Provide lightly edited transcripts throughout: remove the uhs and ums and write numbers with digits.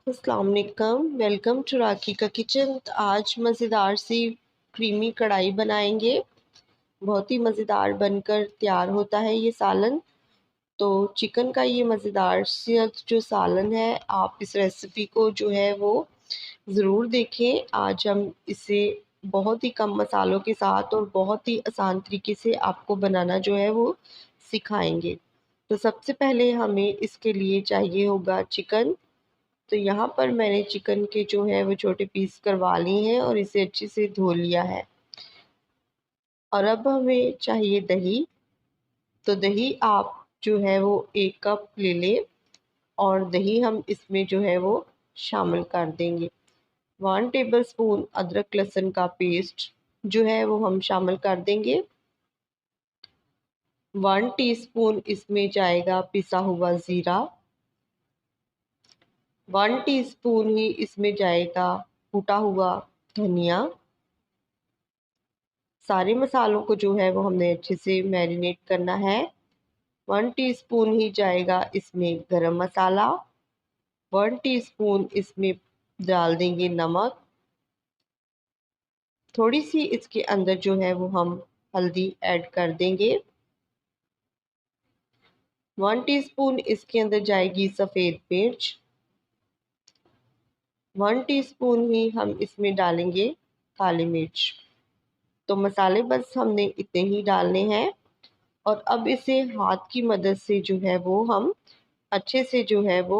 अस्सलाम वालेकुम, welcome to राखी का किचन। तो आज मज़ेदार सी क्रीमी कढ़ाई बनाएंगे। बहुत ही मज़ेदार बनकर तैयार होता है ये सालन। तो चिकन का ये मज़ेदार सा जो सालन है, आप इस रेसिपी को जो है वो ज़रूर देखें। आज हम इसे बहुत ही कम मसालों के साथ और बहुत ही आसान तरीके से आपको बनाना जो है वो सिखाएंगे। तो सबसे पहले हमें इसके लिए चाहिए होगा चिकन। तो यहाँ पर मैंने चिकन के जो है वो छोटे पीस करवा लिए हैं और इसे अच्छे से धो लिया है। और अब हमें चाहिए दही। तो दही आप जो है वो 1 कप ले लें और दही हम इसमें जो है वो शामिल कर देंगे। 1 टेबल स्पून अदरक लहसुन का पेस्ट जो है वो हम शामिल कर देंगे। 1 टीस्पून इसमें जाएगा पिसा हुआ ज़ीरा। 1 टीस्पून ही इसमें जाएगा कूटा हुआ धनिया। सारे मसालों को जो है वो हमने अच्छे से मैरिनेट करना है। 1 टीस्पून ही जाएगा इसमें गरम मसाला। 1 टीस्पून इसमें डाल देंगे नमक। थोड़ी सी इसके अंदर जो है वो हम हल्दी ऐड कर देंगे। 1 टीस्पून इसके अंदर जाएगी सफ़ेद मिर्च। 1 टीस्पून ही हम इसमें डालेंगे काली मिर्च। तो मसाले बस हमने इतने ही डालने हैं। और अब इसे हाथ की मदद से जो है वो हम अच्छे से जो है वो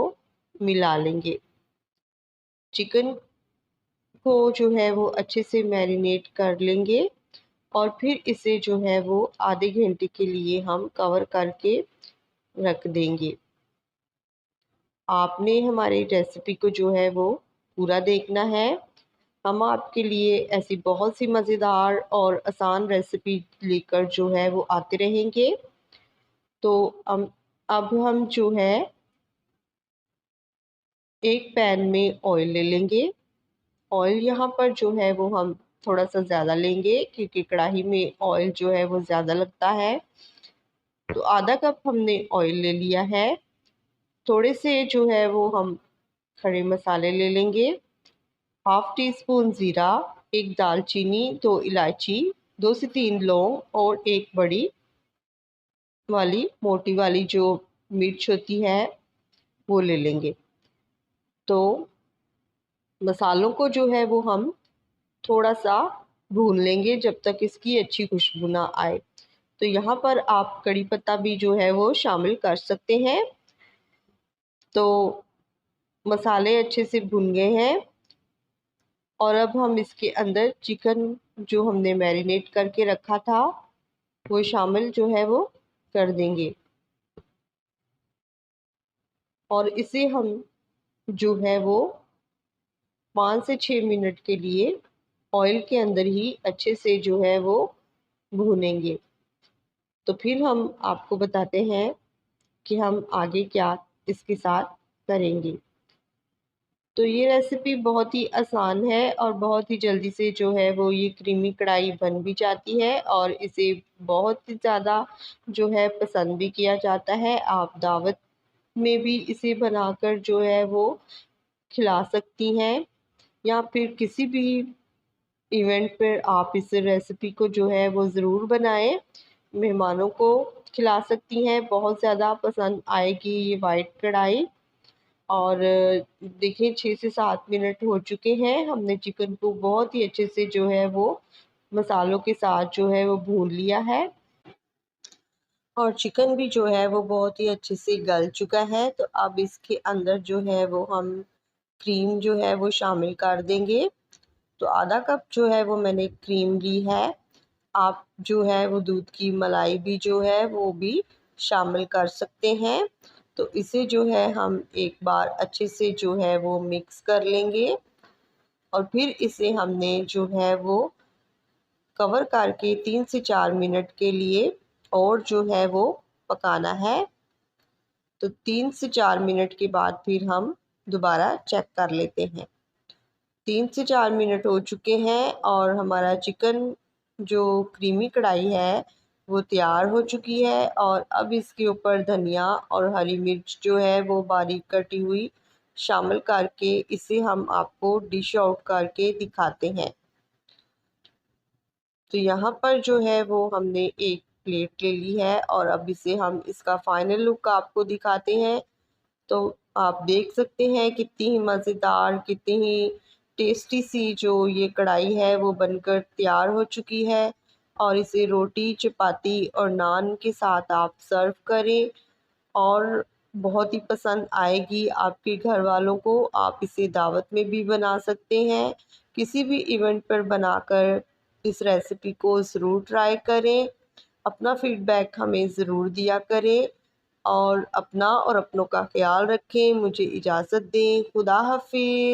मिला लेंगे। चिकन को जो है वो अच्छे से मैरिनेट कर लेंगे और फिर इसे जो है वो आधे घंटे के लिए हम कवर करके रख देंगे। आपने हमारी रेसिपी को जो है वो पूरा देखना है। हम आपके लिए ऐसी बहुत सी मज़ेदार और आसान रेसिपी लेकर जो है वो आते रहेंगे। तो अब हम जो है एक पैन में ऑयल ले लेंगे। ऑयल यहाँ पर जो है वो हम थोड़ा सा ज़्यादा लेंगे क्योंकि कढ़ाई में ऑयल जो है वो ज़्यादा लगता है। तो आधा कप हमने ऑयल ले लिया है। थोड़े से जो है वो हम खड़े मसाले ले लेंगे। 1/2 टीस्पून ज़ीरा, एक दालचीनी, 2 इलायची, 2 से 3 लौंग और एक बड़ी वाली मोटी वाली जो मिर्च होती है वो ले लेंगे। तो मसालों को जो है वो हम थोड़ा सा भून लेंगे जब तक इसकी अच्छी खुशबू ना आए। तो यहाँ पर आप कड़ी पत्ता भी जो है वो शामिल कर सकते हैं। तो मसाले अच्छे से भुन गए हैं और अब हम इसके अंदर चिकन जो हमने मैरिनेट करके रखा था वो शामिल जो है वो कर देंगे। और इसे हम जो है वो 5 से 6 मिनट के लिए ऑयल के अंदर ही अच्छे से जो है वो भूनेंगे। तो फिर हम आपको बताते हैं कि हम आगे क्या इसके साथ करेंगे। तो ये रेसिपी बहुत ही आसान है और बहुत ही जल्दी से जो है वो ये क्रीमी कढ़ाई बन भी जाती है और इसे बहुत ही ज़्यादा जो है पसंद भी किया जाता है। आप दावत में भी इसे बनाकर जो है वो खिला सकती हैं या फिर किसी भी इवेंट पर आप इस रेसिपी को जो है वो ज़रूर बनाएं। मेहमानों को खिला सकती हैं, बहुत ज़्यादा पसंद आएगी ये वाइट कढ़ाई। और देखिए 6 से 7 मिनट हो चुके हैं। हमने चिकन को बहुत ही अच्छे से जो है वो मसालों के साथ जो है वो भून लिया है और चिकन भी जो है वो बहुत ही अच्छे से गल चुका है। तो अब इसके अंदर जो है वो हम क्रीम जो है वो शामिल कर देंगे। तो आधा कप जो है वो मैंने क्रीम ली है। आप जो है वो दूध की मलाई भी जो है वो भी शामिल कर सकते हैं। तो इसे जो है हम एक बार अच्छे से जो है वो मिक्स कर लेंगे और फिर इसे हमने जो है वो कवर करके 3 से 4 मिनट के लिए और जो है वो पकाना है। तो 3 से 4 मिनट के बाद फिर हम दोबारा चेक कर लेते हैं। 3 से 4 मिनट हो चुके हैं और हमारा चिकन जो क्रीमी कढ़ाई है वो तैयार हो चुकी है। और अब इसके ऊपर धनिया और हरी मिर्च जो है वो बारीक कटी हुई शामिल करके इसे हम आपको डिश आउट करके दिखाते हैं। तो यहाँ पर जो है वो हमने एक प्लेट ले ली है और अब इसे हम इसका फाइनल लुक आपको दिखाते हैं। तो आप देख सकते हैं कितनी ही मज़ेदार, कितनी ही टेस्टी सी जो ये कढ़ाई है वो बनकर तैयार हो चुकी है। और इसे रोटी, चपाती और नान के साथ आप सर्व करें और बहुत ही पसंद आएगी आपके घर वालों को। आप इसे दावत में भी बना सकते हैं, किसी भी इवेंट पर बनाकर इस रेसिपी को ज़रूर ट्राई करें। अपना फीडबैक हमें ज़रूर दिया करें और अपना और अपनों का ख्याल रखें। मुझे इजाज़त दें। खुदा हाफिज़।